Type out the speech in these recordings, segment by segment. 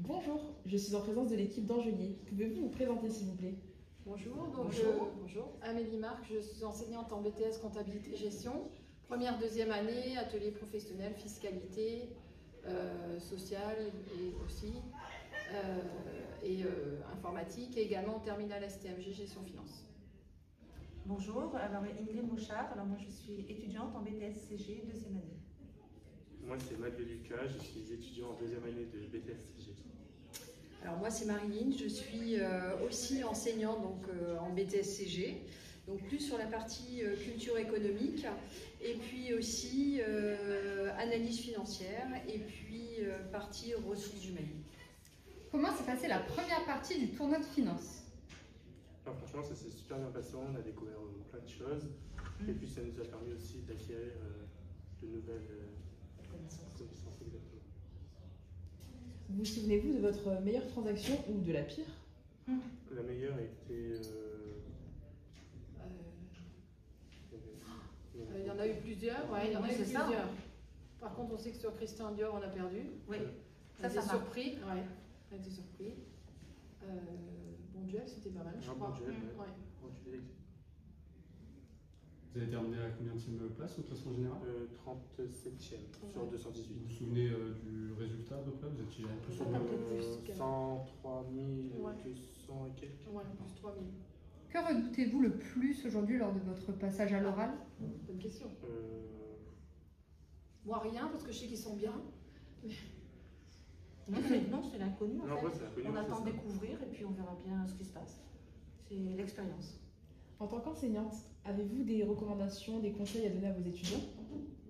Bonjour, je suis en présence de l'équipe d'Angelier. Pouvez-vous vous présenter s'il vous plaît? Bonjour. Amélie Marc, je suis enseignante en BTS comptabilité gestion. Première, deuxième année, atelier professionnel, fiscalité, sociale et aussi, informatique et également en terminale STMG gestion finance. Bonjour, alors Ingrid Mouchard, alors moi je suis étudiante en BTS-CG, deuxième année. Moi c'est Mathieu Lucas, je suis étudiant en deuxième année de BTS-CG. Alors moi c'est Marilyn, je suis aussi enseignante en BTS-CG, donc plus sur la partie culture économique et puis aussi analyse financière et puis partie ressources humaines. Comment s'est passée la première partie du tournoi de finance? Alors franchement ça s'est super bien passé, on a découvert plein de choses et puis ça nous a permis aussi d'acquérir de nouvelles connaissances exactement. Vous souvenez-vous de votre meilleure transaction ou de la pire? La meilleure a été... Il y en a eu plusieurs, il y en a eu plusieurs. Par contre, on sait que sur Christian Dior, on a perdu. Oui, ça m'a surpris. Ouais, on a été surpris. Bonduel, c'était pas mal, je crois. Bonduel, ouais. Vous avez terminé à combien de place au classement général? 37e sur 218. Vous vous souvenez du résultat à peu près? Vous étiez en plus sur plus 103 200 et quelques. Ouais, plus 3000. Que redoutez-vous le plus aujourd'hui lors de votre passage à l'oral? Bonne question. Moi, rien, parce que je sais qu'ils sont bien. Non, c'est l'inconnu en fait. Ouais, c'est on attend de découvrir et puis on verra bien ce qui se passe. C'est l'expérience. En tant qu'enseignante, avez-vous des recommandations, des conseils à donner à vos étudiants?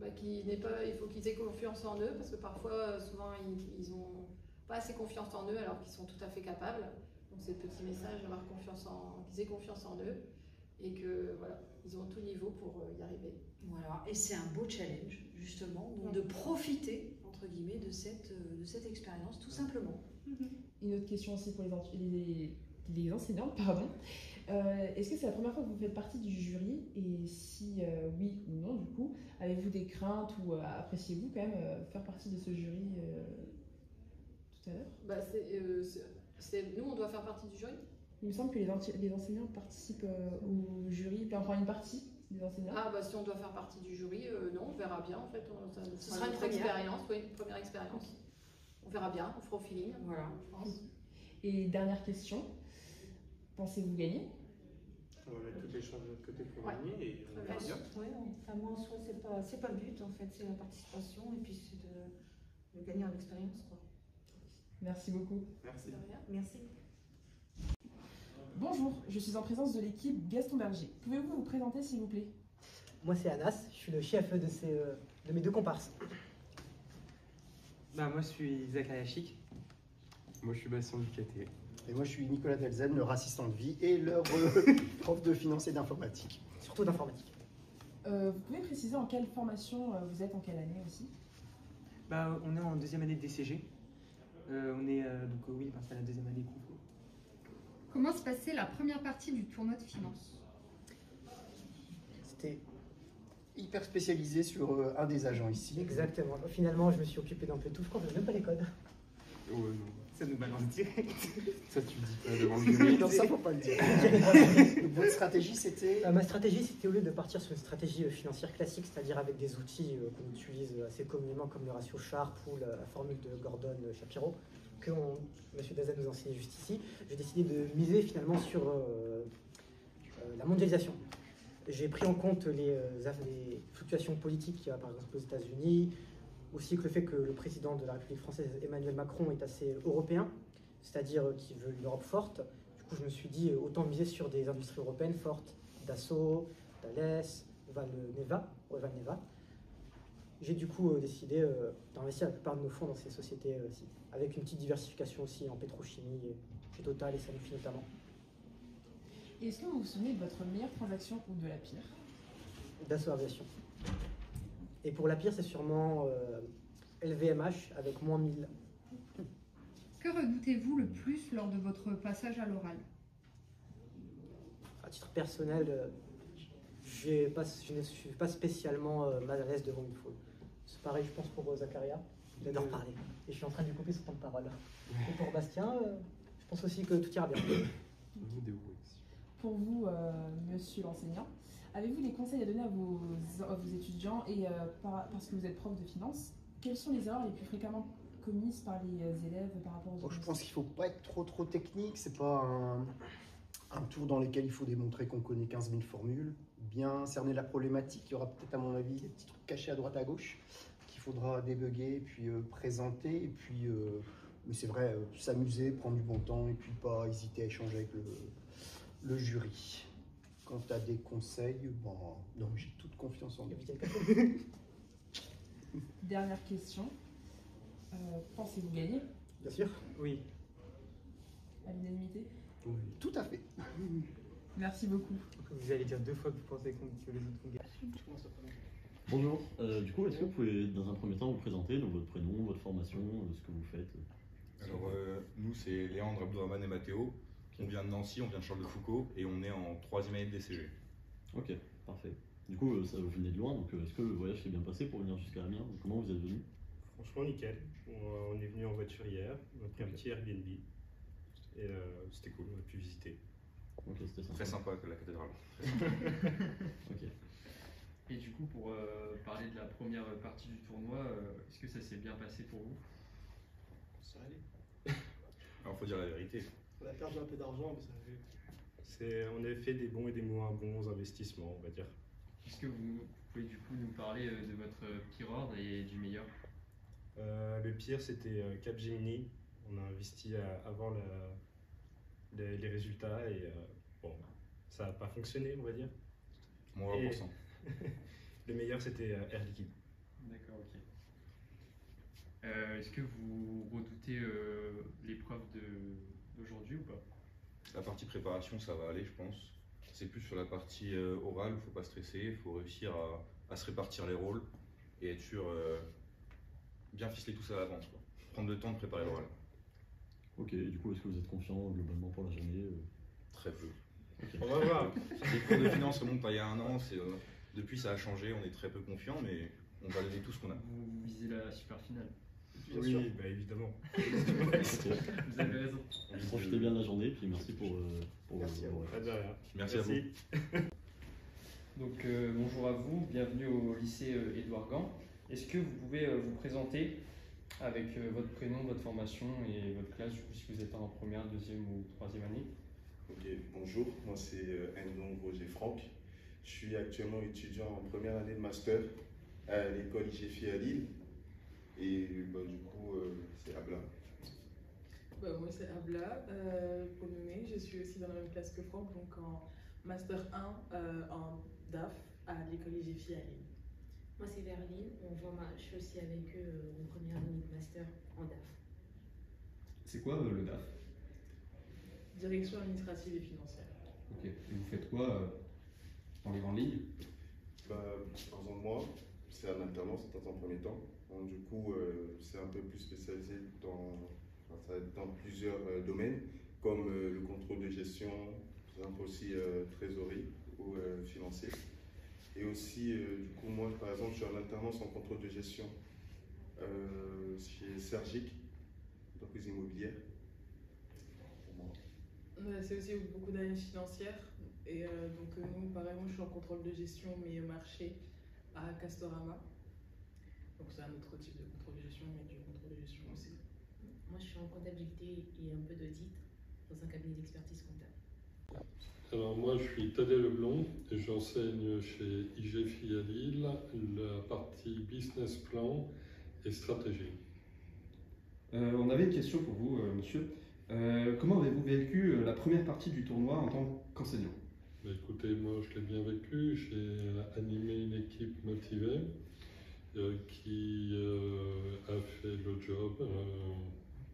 Il faut qu'ils aient confiance en eux, parce que parfois, souvent, ils n'ont pas assez confiance en eux alors qu'ils sont tout à fait capables. Donc c'est le petit message, qu'ils aient confiance en eux et que voilà, ils ont tout niveau pour y arriver. Voilà, et c'est un beau challenge justement, donc de profiter entre guillemets de cette expérience tout simplement. Une autre question aussi pour les enseignantes, pardon. Est-ce que c'est la première fois que vous faites partie du jury? Et si oui ou non, du coup, avez-vous des craintes ou appréciez-vous quand même faire partie de ce jury tout à l'heure? Nous, on doit faire partie du jury. Il me semble que les enseignants participent au jury, puis encore une partie des enseignants. Si on doit faire partie du jury, non, on verra bien en fait. Ce sera une première expérience, oui, une première expérience. On verra bien, on fera au feeling, voilà, je pense. Et dernière question, pensez-vous gagner? On va mettre toutes les chances de notre côté pour gagner et on verra bien. Oui, moi en soi, c'est pas le but en fait, c'est la participation et puis c'est de gagner en expérience. Merci beaucoup. Merci. Merci. Bonjour, je suis en présence de l'équipe Gaston Berger. Pouvez-vous vous présenter s'il vous plaît? Moi c'est Anas, je suis le chef de mes deux comparses. Moi je suis Zakaria Chic. Moi je suis Bastien Ducaté. Et moi je suis Nicolas Delzen, leur assistant de vie et leur prof de finance et d'informatique. Surtout d'informatique. Vous pouvez préciser en quelle formation vous êtes, en quelle année aussi? On est en deuxième année de DCG. On est c'est la deuxième année concours. Comment se passait la première partie du tournoi de finance? C'était hyper spécialisé sur un des agents ici. Exactement. Finalement, je me suis occupé d'un peu tout. Je crois que je n'ai même pas les codes. Ouais, non. Ça nous balance direct. Ça, tu le dis pas devant le jury. Non, ça, faut pas le dire. Votre stratégie, c'était Ma stratégie, c'était au lieu de partir sur une stratégie financière classique, c'est-à-dire avec des outils qu'on utilise assez communément comme le ratio Sharpe ou la formule de Gordon-Shapiro, que M. Dazen nous enseignait juste ici, j'ai décidé de miser finalement sur la mondialisation. J'ai pris en compte les fluctuations politiques qu'il y a par exemple aux États-Unis, aussi que le fait que le président de la République française, Emmanuel Macron, est assez européen, c'est-à-dire qu'il veut une Europe forte. Du coup, je me suis dit autant miser sur des industries européennes fortes, Dassault, Thales, Valneva. J'ai du coup décidé d'investir la plupart de nos fonds dans ces sociétés-ci, avec une petite diversification aussi en pétrochimie, chez Total et Sanofi notamment. Est-ce que vous vous souvenez de votre meilleure transaction ou de la pire? Dassault Aviation. Et pour la pire, c'est sûrement LVMH avec moins 1000. Que redoutez-vous le plus lors de votre passage à l'oral? À titre personnel, je ne suis pas spécialement mal à l'aise devant une foule. C'est pareil, je pense, pour Zakaria. Il adore parler. Et je suis en train de lui couper son temps de parole. Et pour Bastien, je pense aussi que tout ira bien. Pour vous, monsieur l'enseignant, avez-vous des conseils à donner à vos étudiants et parce que vous êtes prof de finance, quelles sont les erreurs les plus fréquemment commises par les élèves par rapport aux Bon, je autres? pense qu'il ne faut pas être trop technique. C'est pas un tour dans lequel il faut démontrer qu'on connaît 15 000 formules. Bien cerner la problématique. Il y aura peut-être, à mon avis, des petits trucs cachés à droite à gauche qu'il faudra débugger, puis présenter. Et puis, mais c'est vrai, s'amuser, prendre du bon temps et puis pas hésiter à échanger avec le jury. Quant à des conseils, bon, non, j'ai toute confiance en lui. Dernière question. Pensez-vous gagner Bien sûr. Oui. à l'unanimité? Oui. Tout à fait. Merci beaucoup. Vous allez dire 2 fois que vous pensez que les autres vont gagner. Bonjour, du coup, est-ce que vous pouvez dans un premier temps vous présenter, donc votre prénom, votre formation, ce que vous faites? Alors, nous, c'est Léandre, Abdourahmane et Mathéo. On vient de Nancy, on vient de Charles de Foucault et on est en 3e année de DCG. Ok, parfait. Du coup, ça vous venez de loin, donc est-ce que le voyage s'est bien passé pour venir jusqu'à Amiens? Comment vous êtes venu? Franchement, nickel. On est venu en voiture hier, on a pris un petit Airbnb et c'était cool, on a pu visiter. Ok, c'était sympa. Très sympa que la cathédrale. Ok. Et du coup, pour parler de la première partie du tournoi, est-ce que ça s'est bien passé pour vous? Ça allait. Alors, faut dire la vérité. On a perdu un peu d'argent, mais ça avait... On a fait des bons et des moins bons investissements, on va dire. Est-ce que vous pouvez du coup nous parler de votre pire ordre et du meilleur? Le pire, c'était Capgemini. On a investi avant les résultats et bon, ça n'a pas fonctionné, on va dire. Moins 20%. Le meilleur, c'était Air Liquide. D'accord, ok. Est-ce que vous redoutez l'épreuve d'aujourd'hui ou pas? La partie préparation, ça va aller, je pense. C'est plus sur la partie orale, il ne faut pas stresser, il faut réussir à se répartir les rôles et être sûr, bien ficeler tout ça à l'avance. Prendre le temps de préparer l'oral. Ok, et du coup, est-ce que vous êtes confiant globalement pour la journée? Très peu. Okay. On va voir. Les cours de finance remontent à il y a un an, depuis ça a changé, on est très peu confiant, mais on va donner tout ce qu'on a. Vous visez la super finale? Oui, bah évidemment. Vous avez raison. Profitez bien de la journée, puis merci pour merci à vous. Merci à vous. Donc bonjour à vous, bienvenue au lycée Édouard Gand. Est-ce que vous pouvez vous présenter avec votre prénom, votre formation et votre classe, du coup, si vous êtes en première, deuxième ou troisième année? Ok, bonjour, moi c'est Ndong Roger Franck. Je suis actuellement étudiant en première année de master à l'école IGFI à Lille. Et bah, du coup, c'est Abla. Bah, moi c'est Abla, pour le nommer. Je suis aussi dans la même classe que Franck, donc en master 1 en DAF à l'école IGFI à Lille. Moi c'est Verline, je suis aussi avec eux en première année de master en DAF. C'est quoi le DAF? Direction administrative et financière. Ok, et vous faites quoi dans les grandes lignes? Bah, par exemple, moi, c'est un alternance dans un premier temps. Donc, du coup, c'est un peu plus spécialisé dans plusieurs domaines, comme le contrôle de gestion, par exemple aussi trésorerie ou financier. Et aussi, du coup, moi, par exemple, je suis en alternance en contrôle de gestion chez Sergic, entreprise immobilière. C'est aussi beaucoup d'analyse financière. Et donc, nous, pareil, moi, je suis en contrôle de gestion, mais marché à Castorama. Donc, c'est un autre type de contrôle de gestion, mais du contrôle de gestion aussi. Moi, je suis en comptabilité et un peu d'audit dans un cabinet d'expertise comptable. Alors moi je suis Thaddée Leblond et j'enseigne chez IGFI à Lille la partie business plan et stratégie. On avait une question pour vous, monsieur. Comment avez-vous vécu la première partie du tournoi en tant qu'enseignant? Écoutez, moi je l'ai bien vécu, j'ai animé une équipe motivée qui a fait le job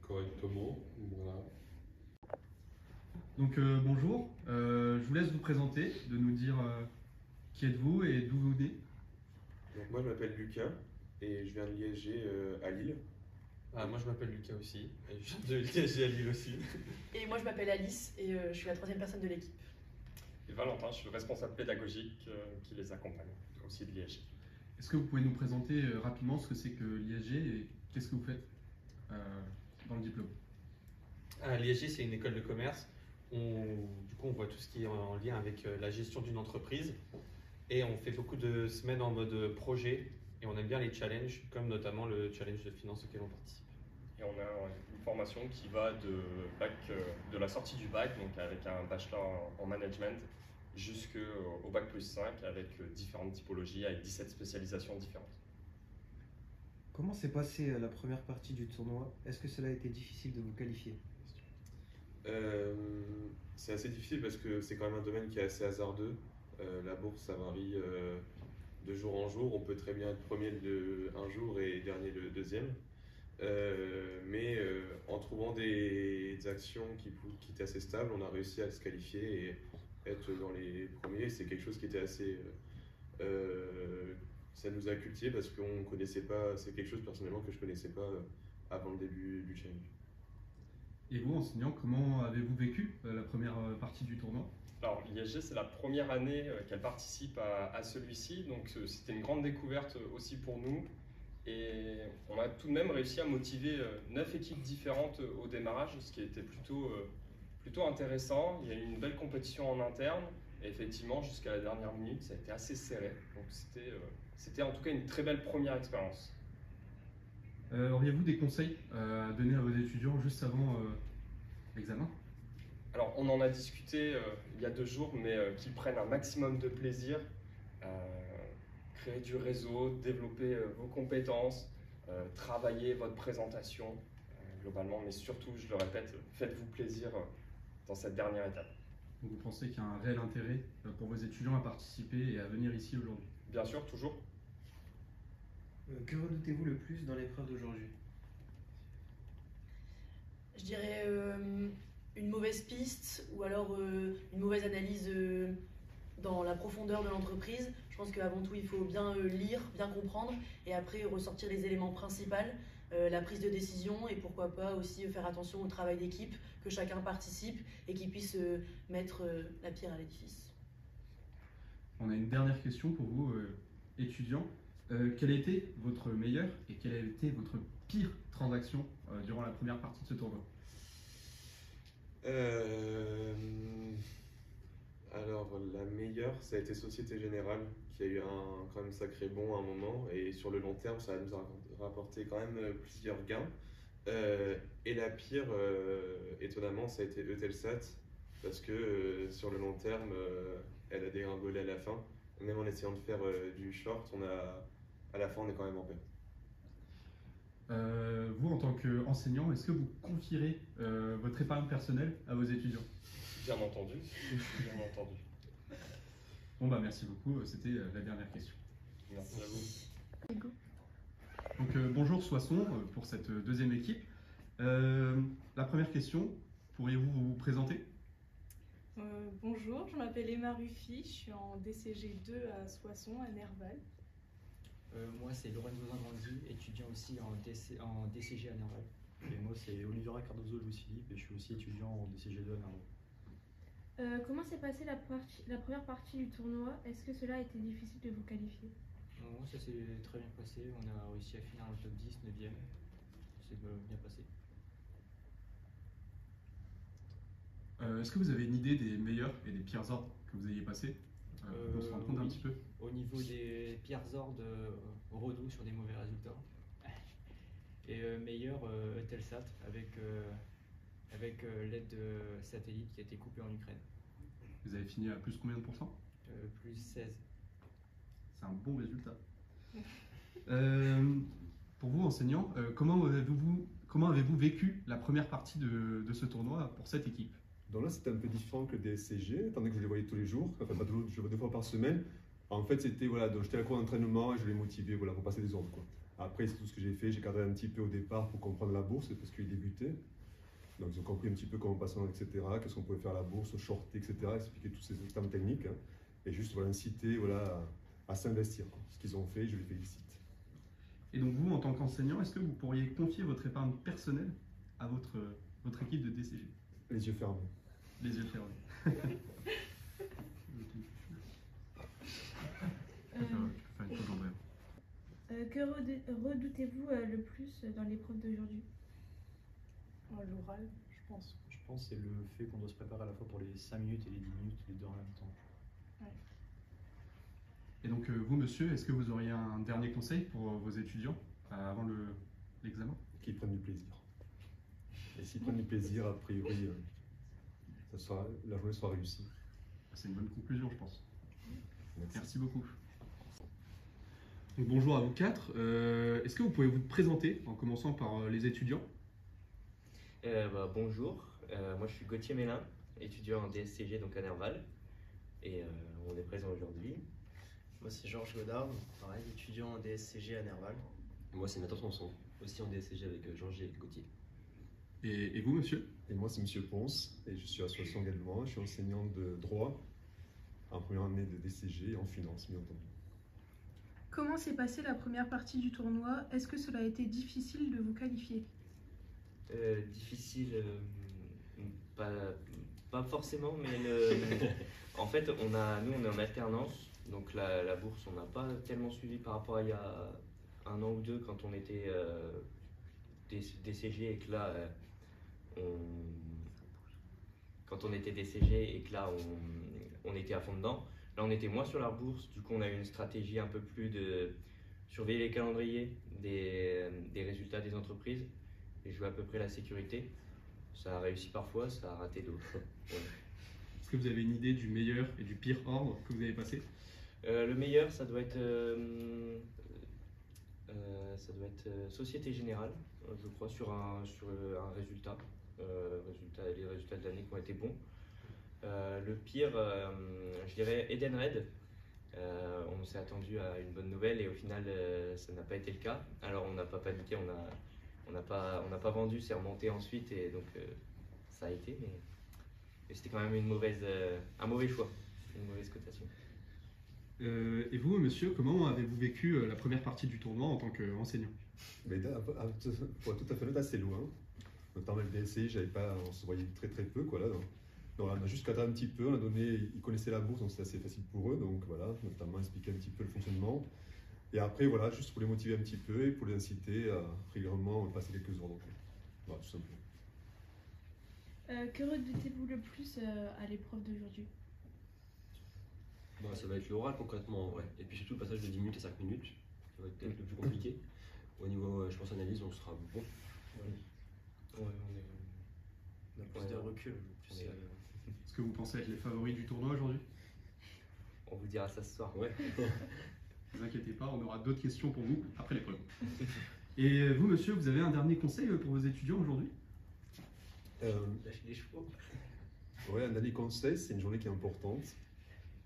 correctement. Voilà. Donc bonjour, je vous laisse vous présenter, de nous dire qui êtes-vous et d'où vous venez. Donc moi je m'appelle Lucas et je viens de l'ISG à Lille. Moi je m'appelle Lucas aussi et je viens de l'ISG à Lille aussi. Et moi je m'appelle Alice et je suis la troisième personne de l'équipe. Et Valentin, je suis le responsable pédagogique qui les accompagne, aussi de l'ISG. Est-ce que vous pouvez nous présenter rapidement ce que c'est que l'ISG et qu'est-ce que vous faites dans le diplôme? L'ISG, c'est une école de commerce. Du coup, on voit tout ce qui est en lien avec la gestion d'une entreprise. Et on fait beaucoup de semaines en mode projet. Et on aime bien les challenges, comme notamment le challenge de finance auquel on participe. Et on a une formation qui va de la sortie du bac, donc avec un bachelor en management, jusqu'au bac plus 5, avec différentes typologies, avec 17 spécialisations différentes. Comment s'est passée la première partie du tournoi? Est-ce que cela a été difficile de vous qualifier? C'est assez difficile parce que c'est quand même un domaine qui est assez hasardeux. La bourse, ça varie de jour en jour. On peut très bien être premier un jour et dernier le deuxième. Mais en trouvant des actions qui étaient assez stables, on a réussi à se qualifier et être dans les premiers. C'est quelque chose qui était assez... ça nous a cultivé parce qu'on connaissait pas... C'est quelque chose personnellement que je connaissais pas avant le début du challenge. Et vous, enseignant, comment avez-vous vécu la première partie du tournoi? Alors, l'ISG, c'est la première année qu'elle participe à celui-ci, donc c'était une grande découverte aussi pour nous. Et on a tout de même réussi à motiver 9 équipes différentes au démarrage, ce qui était plutôt intéressant. Il y a eu une belle compétition en interne, et effectivement, jusqu'à la dernière minute, ça a été assez serré. Donc c'était en tout cas une très belle première expérience. Auriez-vous des conseils à donner à vos étudiants juste avant l'examen? Alors, on en a discuté il y a 2 jours, mais qu'ils prennent un maximum de plaisir, créer du réseau, développer vos compétences, travailler votre présentation globalement, mais surtout, je le répète, faites-vous plaisir dans cette dernière étape. Donc vous pensez qu'il y a un réel intérêt pour vos étudiants à participer et à venir ici aujourd'hui? Bien sûr, toujours. Que redoutez-vous le plus dans l'épreuve d'aujourd'hui? Je dirais une mauvaise piste ou alors une mauvaise analyse dans la profondeur de l'entreprise. Je pense qu'avant tout, il faut bien lire, bien comprendre et après ressortir les éléments principaux, la prise de décision et pourquoi pas aussi faire attention au travail d'équipe, que chacun participe et qu'il puisse mettre la pierre à l'édifice. On a une dernière question pour vous, étudiants. Quelle a été votre meilleure et quelle a été votre pire transaction durant la première partie de ce tournoi? Alors, la meilleure, ça a été Société Générale, qui a eu quand même sacré bond à un moment, et sur le long terme, ça nous a rapporté quand même plusieurs gains. Et la pire, étonnamment, ça a été Eutelsat, parce que sur le long terme, elle a dégringolé à la fin. Même en essayant de faire du short, à la fin, on est quand même en perte. Vous, en tant qu'enseignant, est-ce que vous confierez votre épargne personnelle à vos étudiants? Bien entendu, bien entendu. Bon bah merci beaucoup, c'était la dernière question. Merci à vous. Donc bonjour Soissons pour cette deuxième équipe. La première question, pourriez-vous vous présenter? Bonjour, je m'appelle Emma Ruffi, je suis en DCG 2 à Soissons, à Nerval. Moi, c'est Lorenzo Zangrandi, étudiant aussi en DCG à Nerval. Et moi, c'est Olivera Cardozo Louis-Philippe et je suis aussi étudiant en DCG 2 à Nerval. Comment s'est passée la première partie du tournoi? Est-ce que cela a été difficile de vous qualifier? Moi, ça s'est très bien passé. On a réussi à finir dans le top 10, 9e. C'est bien passé. Est-ce que vous avez une idée des meilleurs et des pires ordres que vous ayez passés? On se rend compte un petit peu. Au niveau des pires ordres, Renault sur des mauvais résultats. Et meilleur, Eutelsat avec l'aide de satellite qui a été coupée en Ukraine. Vous avez fini à plus combien de pourcents? Plus 16. C'est un bon résultat. Pour vous, enseignants, comment avez-vous vécu la première partie de ce tournoi pour cette équipe? Donc là, c'était un peu différent que des CG, étant donné que je les voyais tous les jours, enfin pas tous les jours, je les vois 2 fois par semaine. En fait, c'était, voilà, donc j'étais à la cour d'entraînement et je les motivais, voilà, pour passer des ordres, quoi. Après, c'est tout ce que j'ai fait, j'ai cadré un petit peu au départ pour comprendre la bourse, parce qu'ils débutaient. Donc ils ont compris un petit peu comment passer, etc., qu'est-ce qu'on pouvait faire à la bourse, shorter, etc., expliquer tous ces termes techniques, hein, et juste, voilà, inciter, voilà, à s'investir, quoi. Ce qu'ils ont fait, je les félicite. Et donc vous, en tant qu'enseignant, est-ce que vous pourriez confier votre épargne personnelle à votre équipe de DCG? Les yeux fermés. Les yeux fermés. Que redoutez-vous le plus dans l'épreuve d'aujourd'hui? L'oral, je pense. Je pense que c'est le fait qu'on doit se préparer à la fois pour les 5 minutes et les 10 minutes, les deux en même temps. Ouais. Et donc vous, monsieur, est-ce que vous auriez un dernier conseil pour vos étudiants avant l'examen? Qu'ils prennent du plaisir. Et s'ils prennent du plaisir, a priori, la journée sera réussie. C'est une bonne conclusion, je pense. Merci beaucoup. Donc, bonjour à vous quatre. Est-ce que vous pouvez vous présenter en commençant par les étudiants? Bonjour, moi je suis Gauthier Mélin, étudiant en DSCG donc à Nerval, et on est présent aujourd'hui. Moi c'est Georges Godard, pareil, étudiant en DSCG à Nerval. Moi c'est Nathan Sanson, aussi en DSCG avec Georges et Gauthier. Et vous, monsieur? Et moi c'est monsieur Ponce, et je suis à Soissons également. Je suis enseignant de droit en première année de DCG et en finance, bien entendu. Comment s'est passée la première partie du tournoi? Est-ce que cela a été difficile de vous qualifier? Difficile, pas forcément, mais en fait, nous on est en alternance, donc la bourse on n'a pas tellement suivi par rapport à il y a un an ou deux quand on était DCG et que là, quand on était DCG et que là on était à fond dedans. Là on était moins sur la bourse, du coup on a eu une stratégie un peu plus de surveiller les calendriers des résultats des entreprises et jouer à peu près la sécurité. Ça a réussi parfois, ça a raté d'autres. Ouais. Est-ce que vous avez une idée du meilleur et du pire ordre que vous avez passé? Le meilleur, ça doit être Société Générale, je crois, sur un résultat. Les résultats de l'année qui ont été bons. Le pire, je dirais Edenred. On s'est attendu à une bonne nouvelle et au final, ça n'a pas été le cas. Alors on n'a pas paniqué, on n'a pas vendu, c'est remonté ensuite et donc ça a été, mais c'était quand même un mauvais choix, une mauvaise cotation. Et vous, monsieur, comment avez-vous vécu la première partie du tournoi en tant qu'enseignant? Pour être tout à fait honnête, assez loin. Notamment le DSI, on se voyait très très peu, quoi, là. Donc on a juste cadré un petit peu, ils connaissaient la bourse, donc c'était assez facile pour eux, donc voilà, notamment expliquer un petit peu le fonctionnement. Et après, voilà, juste pour les motiver un petit peu et pour les inciter à régulièrement passer quelques heures. Donc, voilà, tout simplement. Que redoutez-vous le plus à l'épreuve d'aujourd'hui? Ça va être l'oral concrètement, ouais. Et puis surtout le passage de 10 minutes à 5 minutes, ça va être peut-être le plus compliqué. Au niveau, je pense, analyse, on sera bon. Ouais, on a plus de recul. Est-ce que vous pensez être les favoris du tournoi aujourd'hui? On vous dira ça ce soir. Ouais. Ne vous inquiétez pas, on aura d'autres questions pour vous après l'épreuve. Et vous, monsieur, vous avez un dernier conseil pour vos étudiants aujourd'hui? Lâcher les chevaux. Oui, un dernier conseil, c'est une journée qui est importante.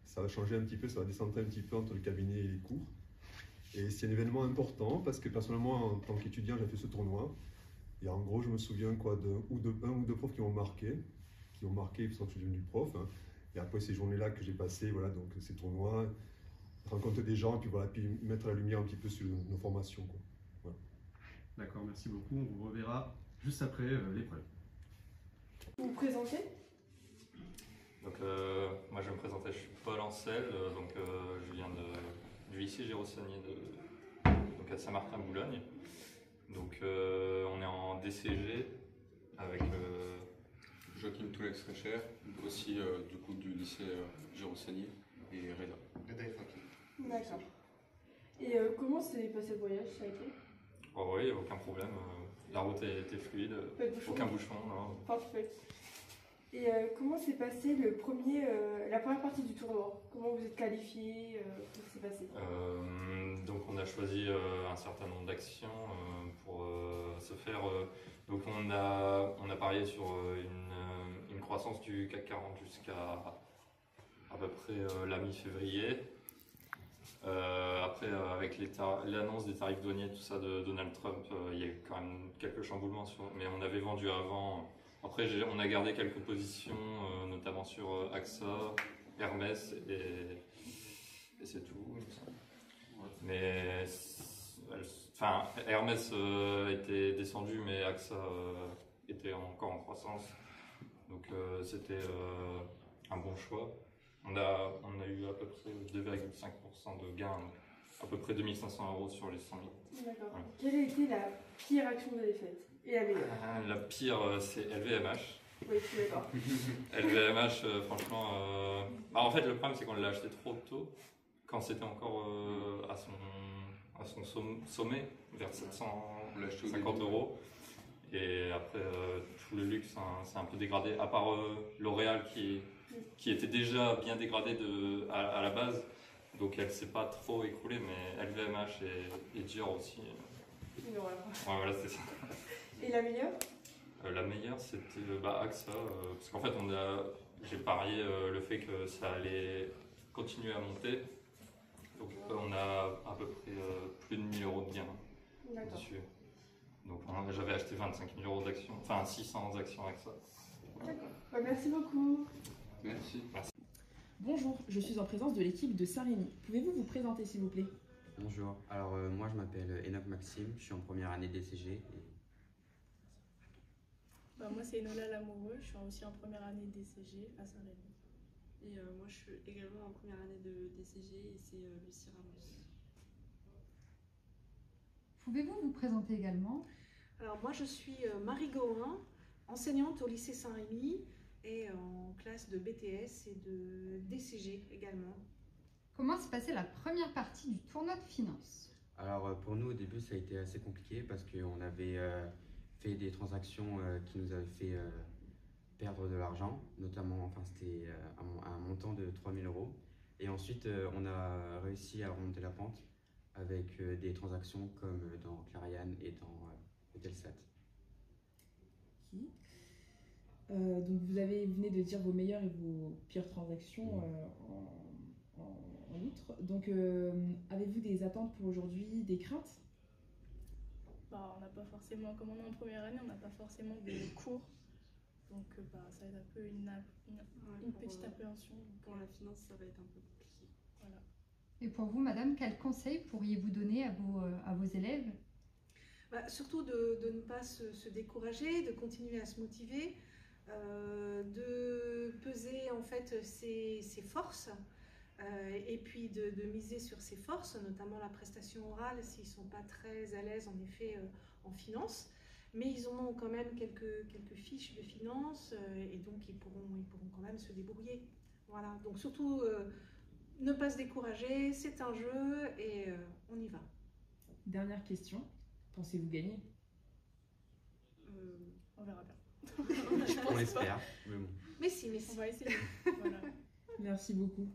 Ça va changer un petit peu, ça va descendre un petit peu entre le cabinet et les cours. Et c'est un événement important parce que personnellement, en tant qu'étudiant, j'ai fait ce tournoi. Et en gros, je me souviens d'un ou deux profs qui m'ont marqué, parce que je suis devenu prof. Hein. Et après ces journées-là que j'ai passées, voilà, donc ces tournois, rencontrer des gens, et puis voilà, puis mettre la lumière un petit peu sur nos formations, quoi. Voilà. D'accord, merci beaucoup. On vous reverra juste après l'épreuve. Vous vous présentez? Donc, moi je vais me présenter, je suis Paul Ancel, je viens du lycée Gérossanier donc à Saint-Martin-Boulogne. Donc on est en DCG avec Joachim Toulex-Recher, aussi du coup du lycée Gérossanier et Reda. Reda et Faki. D'accord. Et comment s'est passé le voyage? Ça a été? Oh oui, aucun problème. La route a été fluide, aucun bouchon. Non. Parfait. Et comment s'est passé la première partie du tournoi? Comment vous êtes qualifié? Comment s'est passé? Donc on a choisi un certain nombre d'actions pour se faire. Donc on a parié sur une croissance du CAC 40 jusqu'à à peu près la mi-février. Après, avec l'annonce des tarifs douaniers, tout ça de Donald Trump, il y a eu quand même quelques chamboulements, mais on avait vendu avant. Après, on a gardé quelques positions, notamment sur AXA, Hermès, et c'est tout. Ouais. Mais Hermès était descendu, mais AXA était encore en croissance. Donc c'était un bon choix. On a eu à peu près 2,5% de gains à peu près 2500 € sur les 100 000. D'accord. Voilà. Quelle a été la pire action que vous avez faite et la meilleure? La pire, c'est LVMH. Oui, je suis d'accord. LVMH, franchement, en fait, le problème, c'est qu'on l'a acheté trop tôt, quand c'était encore à son sommet, vers 750 €. Et après, tout le luxe, c'est un peu dégradé, à part L'Oréal qui était déjà bien dégradé à la base. Donc elle ne s'est pas trop écroulée, mais LVMH et Dior aussi. Une horreur. Ouais, voilà, c'est ça. Et la meilleure? La meilleure, c'était AXA, parce qu'en fait, j'ai parié le fait que ça allait continuer à monter. Donc on a à peu près plus de 1000 € de gains dessus. Donc j'avais acheté 25 000 € d'actions, enfin 600 actions AXA. D'accord. Merci beaucoup. Merci. Bonjour, je suis en présence de l'équipe de Saint-Rémy. Pouvez-vous vous présenter s'il vous plaît? Bonjour, alors moi je m'appelle Enoch Maxime, je suis en première année DCG. Moi c'est Enola Lamoureux, je suis aussi en première année DCG à Saint-Rémy. Et moi je suis également en première année de DCG et c'est Lucie Ramos. Pouvez-vous vous présenter également? Alors moi je suis Marie Gaurin, enseignante au lycée Saint-Rémy et en classe de BTS et de DCG également. Comment s'est passée la première partie du tournoi de finance? Alors pour nous au début ça a été assez compliqué parce qu'on avait fait des transactions qui nous avaient fait perdre de l'argent, notamment, enfin c'était un montant de 3 000 €. Et ensuite on a réussi à remonter la pente avec des transactions comme dans Clariane et dans Eutelsat. Donc vous venez de dire vos meilleures et vos pires transactions en outre. Donc avez-vous des attentes pour aujourd'hui, des craintes? On n'a pas forcément, comme on est en première année, on n'a pas forcément des cours. Donc ça aide un peu une petite appréhension. Pour la finance, ça va être un peu compliqué. Voilà. Et pour vous, madame, quels conseils pourriez-vous donner à vos élèves? Surtout de ne pas se décourager, de continuer à se motiver, de peser en fait ses forces et puis de miser sur ses forces, notamment la prestation orale s'ils ne sont pas très à l'aise en effet en finance. Mais ils ont quand même quelques fiches de finance et donc ils pourront quand même se débrouiller. Voilà, donc surtout ne pas se décourager, c'est un jeu et on y va. Dernière question, pensez-vous gagner? On verra bien. On l'espère, mais bon. Mais si. On va essayer. Voilà. Merci beaucoup.